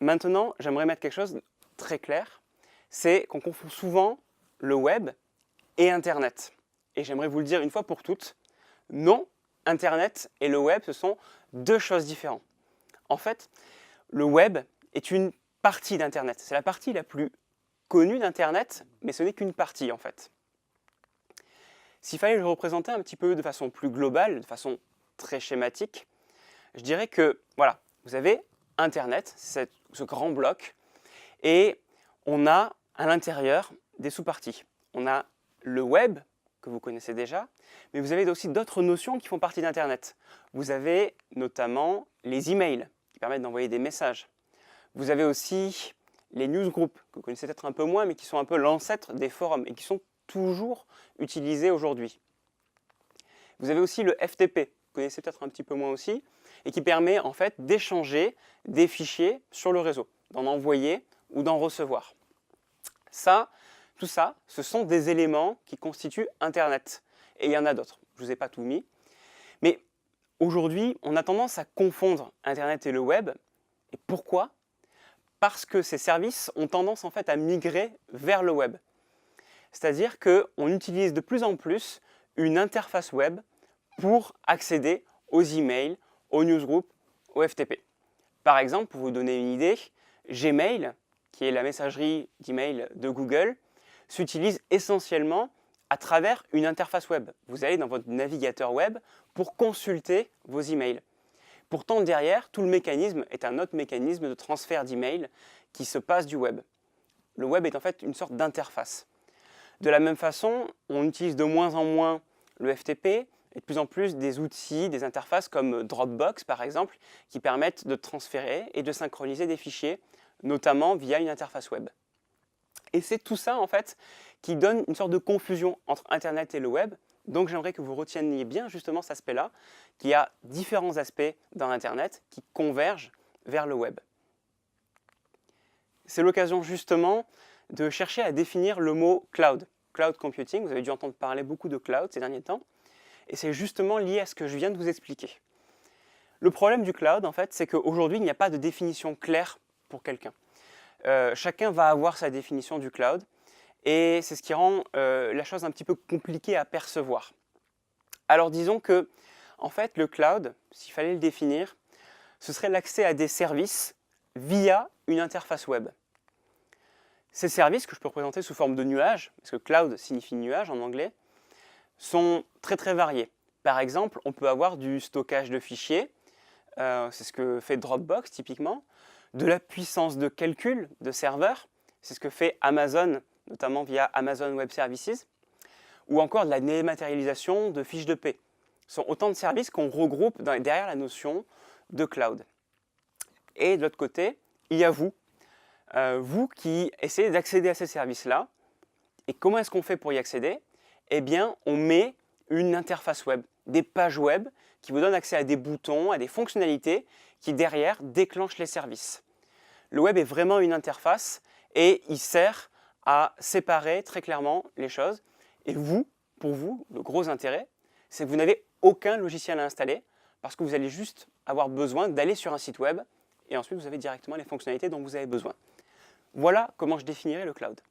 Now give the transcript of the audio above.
Maintenant, j'aimerais mettre quelque chose de très clair, c'est qu'on confond souvent le web et Internet. Et j'aimerais vous le dire une fois pour toutes, non, Internet et le web, ce sont deux choses différentes. En fait, le web est une partie d'Internet. C'est la partie la plus connue d'Internet, mais ce n'est qu'une partie en fait. S'il fallait le représenter un petit peu de façon plus globale, de façon très schématique, je dirais que, voilà, vous avez Internet, ce grand bloc, et on a à l'intérieur des sous-parties. On a le web, que vous connaissez déjà, mais vous avez aussi d'autres notions qui font partie d'Internet. Vous avez notamment les emails, qui permettent d'envoyer des messages. Vous avez aussi les newsgroups, que vous connaissez peut-être un peu moins, mais qui sont un peu l'ancêtre des forums, et qui sont toujours utilisés aujourd'hui. Vous avez aussi le FTP, que vous connaissez peut-être un petit peu moins aussi, et qui permet en fait d'échanger des fichiers sur le réseau, d'en envoyer ou d'en recevoir. Tout ça, ce sont des éléments qui constituent Internet. Et il y en a d'autres, je ne vous ai pas tout mis. Mais aujourd'hui, on a tendance à confondre Internet et le web. Et pourquoi? Parce que ces services ont tendance en fait à migrer vers le web. C'est-à-dire qu'on utilise de plus en plus une interface web pour accéder aux emails, aux newsgroups, au FTP. Par exemple, pour vous donner une idée, Gmail, qui est la messagerie d'email de Google, s'utilise essentiellement à travers une interface web. Vous allez dans votre navigateur web pour consulter vos emails. Pourtant, derrière, tout le mécanisme est un autre mécanisme de transfert d'emails qui se passe du web. Le web est en fait une sorte d'interface. De la même façon, on utilise de moins en moins le FTP et de plus en plus des outils, des interfaces comme Dropbox par exemple, qui permettent de transférer et de synchroniser des fichiers, notamment via une interface web. Et c'est tout ça en fait qui donne une sorte de confusion entre Internet et le web. Donc j'aimerais que vous reteniez bien justement cet aspect-là, qu'il y a différents aspects dans Internet qui convergent vers le web. C'est l'occasion justement de chercher à définir le mot cloud. Cloud computing, vous avez dû entendre parler beaucoup de cloud ces derniers temps, et c'est justement lié à ce que je viens de vous expliquer. Le problème du cloud, en fait, c'est qu'aujourd'hui, il n'y a pas de définition claire pour quelqu'un. Chacun va avoir sa définition du cloud, et c'est ce qui rend la chose un petit peu compliquée à percevoir. Alors disons que, en fait, le cloud, s'il fallait le définir, ce serait l'accès à des services via une interface web. Ces services, que je peux représenter sous forme de nuages, parce que cloud signifie nuage en anglais, sont très très variés. Par exemple, on peut avoir du stockage de fichiers, c'est ce que fait Dropbox typiquement, de la puissance de calcul de serveurs, c'est ce que fait Amazon, notamment via Amazon Web Services, ou encore de la dématérialisation de fiches de paie. Ce sont autant de services qu'on regroupe derrière la notion de cloud. Et de l'autre côté, il y a vous, vous qui essayez d'accéder à ces services-là. Et comment est-ce qu'on fait pour y accéder? Eh bien, on met une interface web, des pages web qui vous donnent accès à des boutons, à des fonctionnalités qui derrière déclenchent les services. Le web est vraiment une interface et il sert à séparer très clairement les choses. Et vous, pour vous, le gros intérêt, c'est que vous n'avez aucun logiciel à installer parce que vous allez juste avoir besoin d'aller sur un site web et ensuite vous avez directement les fonctionnalités dont vous avez besoin. Voilà comment je définirais le cloud.